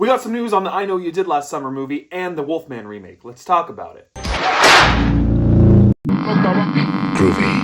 We got some news on the I Know What You Did Last Summer movie and the Wolfman remake. Let's talk about it. Groovy.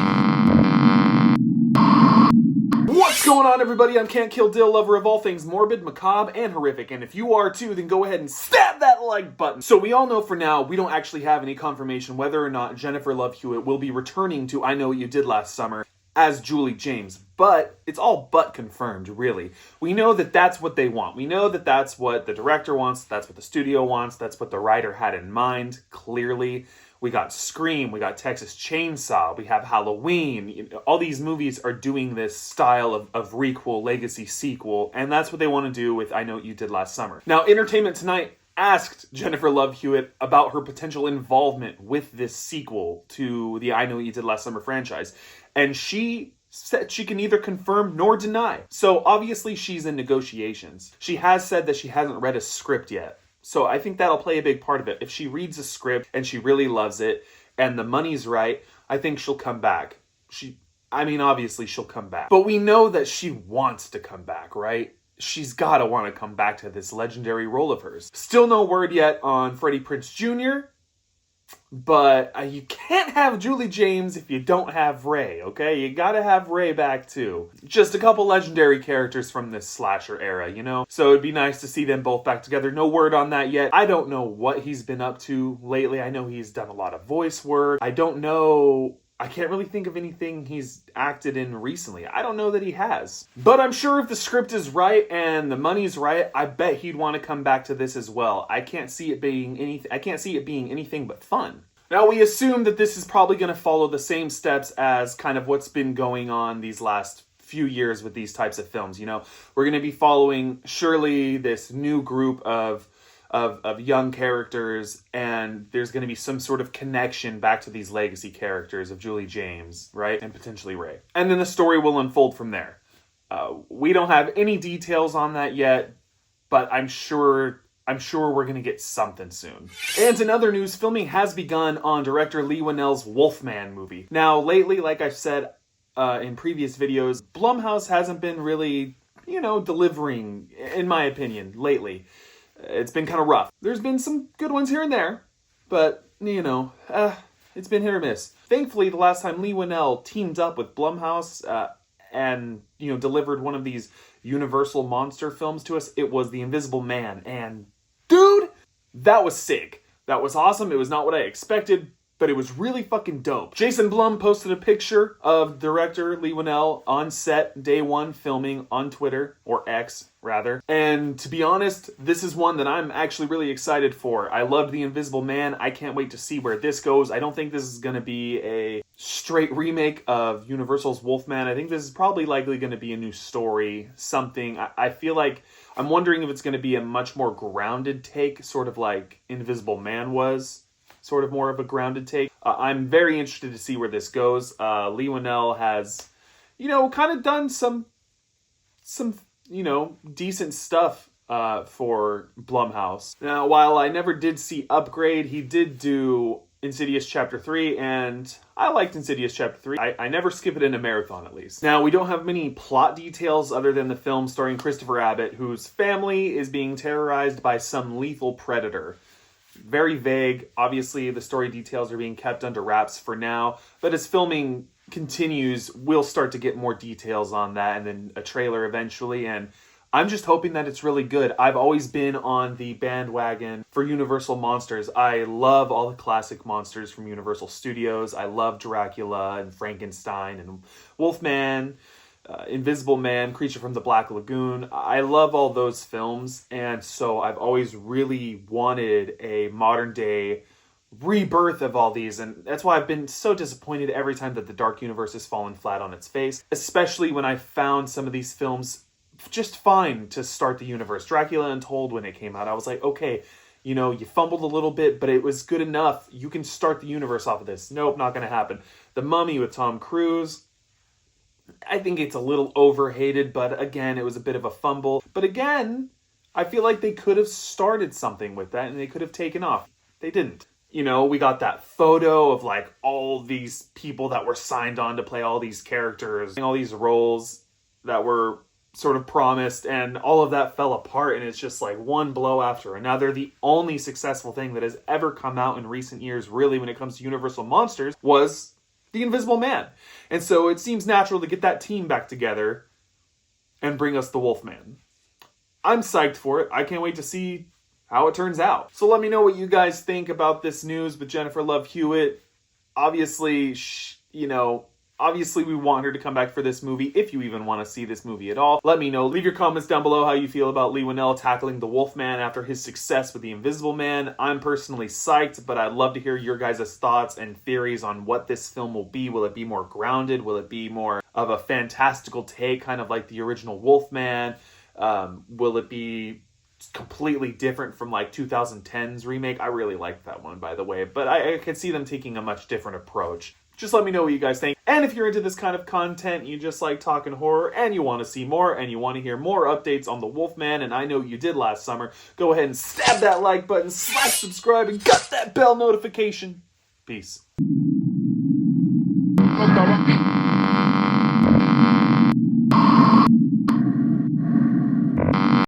What's going on, everybody? I'm Can't Kill Dill, lover of all things morbid, macabre, and horrific. And if you are too, then go ahead and stab that like button. So we all know for now, we don't actually have any confirmation whether or not Jennifer Love Hewitt will be returning to I Know What You Did Last Summer as Julie James. But it's all but confirmed, really. We know that that's what they want. We know that that's what the director wants, that's what the studio wants, that's what the writer had in mind, clearly. We got Scream, we got Texas Chainsaw, we have Halloween. All these movies are doing this style of requel, legacy, sequel, and that's what they want to do with I Know What You Did Last Summer. Now, Entertainment Tonight asked Jennifer Love Hewitt about her potential involvement with this sequel to the I Know What You Did Last Summer franchise, and she said she can neither confirm nor deny. So obviously she's in negotiations. She has said that she hasn't read a script yet. So I think that'll play a big part of it. If she reads a script and she really loves it and the money's right, I think she'll come back. Obviously she'll come back. But we know that she wants to come back, right? She's gotta want to come back to this legendary role of hers. Still no word yet on Freddie Prinze Jr., but you can't have Julie James if you don't have Ray, okay? You gotta have Ray back too. Just a couple legendary characters from this slasher era, you know? So it'd be nice to see them both back together. No word on that yet. I don't know what he's been up to lately. I know he's done a lot of voice work. I can't really think of anything he's acted in recently. I don't know that he has. But I'm sure if the script is right and the money's right, I bet he'd want to come back to this as well. I can't see it being anything but fun. Now, we assume that this is probably going to follow the same steps as kind of what's been going on these last few years with these types of films. You know, we're going to be following surely this new group of young characters, and there's going to be some sort of connection back to these legacy characters of Julie James, right? And potentially Ray. And then the story will unfold from there. We don't have any details on that yet, but I'm sure we're going to get something soon. And in other news, filming has begun on director Leigh Whannell's Wolfman movie. Now, lately, like I've said in previous videos, BLUMHOUSE hasn't been really, delivering, in my opinion, lately. It's been kind of rough. There's been some good ones here and there, but, it's been hit or miss. Thankfully, the last time Leigh Whannell teamed up with BLUMHOUSE and, delivered one of these Universal monster films to us, it was The Invisible Man. And, dude, that was sick. That was awesome. It was not what I expected, but it was really fucking dope. Jason Blum posted a picture of director Leigh Whannell on set day one filming on Twitter, or X, rather. And to be honest, this is one that I'm actually really excited for. I loved The Invisible Man. I can't wait to see where this goes. I don't think this is going to be a straight remake of Universal's Wolfman. I think this is probably likely going to be a new story, something. I feel like, I'm wondering if it's going to be a much more grounded take, sort of like Invisible Man was. Sort of more of a grounded take. I'm very interested to see where this goes. Leigh Whannell has, kind of done some decent stuff for BLUMHOUSE. Now, while I never did see Upgrade, he did do Insidious Chapter 3, and I liked Insidious Chapter 3. I never skip it in a marathon, at least. Now, we don't have many plot details other than the film starring Christopher Abbott, whose family is being terrorized by some lethal predator. Very vague. Obviously, the story details are being kept under wraps for now, but as filming continues, we'll start to get more details on that, and then a trailer eventually, and I'm just hoping that it's really good. I've always been on the bandwagon for Universal monsters. I love all the classic monsters from Universal Studios. I love Dracula and Frankenstein and Wolfman, Invisible Man, Creature from the Black Lagoon. I love all those films, and so I've always really wanted a modern day rebirth of all these, and that's why I've been so disappointed every time that the Dark Universe has fallen flat on its face, especially when I found some of these films just fine to start the universe. Dracula Untold, when it came out, I was like, okay, you fumbled a little bit, but it was good enough. You can start the universe off of this. Nope, not going to happen. The Mummy with Tom Cruise, I think it's a little overhated, but again, it was a bit of a fumble. But again, I feel like they could have started something with that and they could have taken off. They didn't. We got that photo of like all these people that were signed on to play all these characters, all these roles that were sort of promised, and all of that fell apart, and it's just like one blow after another. The only successful thing that has ever come out in recent years, really, when it comes to Universal Monsters, was The Invisible Man. And so it seems natural to get that team back together and bring us the Wolfman. I'm psyched for it. I can't wait to see how it turns out. So let me know what you guys think about this news with Jennifer Love Hewitt. Obviously, obviously we want her to come back for this movie, if you even want to see this movie at all. Let me know. Leave your comments down below how you feel about Leigh Whannell tackling the Wolfman after his success with The Invisible Man. I'm personally psyched, but I'd love to hear your guys' thoughts and theories on what this film will be. Will it be more grounded? Will it be more of a fantastical take, kind of like the original Wolfman? Will it be completely different from like 2010's remake? I really liked that one, by the way, but I could see them taking a much different approach. Just let me know what you guys think. And if you're into this kind of content, you just like talking horror, and you want to see more, and you want to hear more updates on the Wolfman, and I know you did last summer, go ahead and stab that like button, slash subscribe, and cut that bell notification. Peace.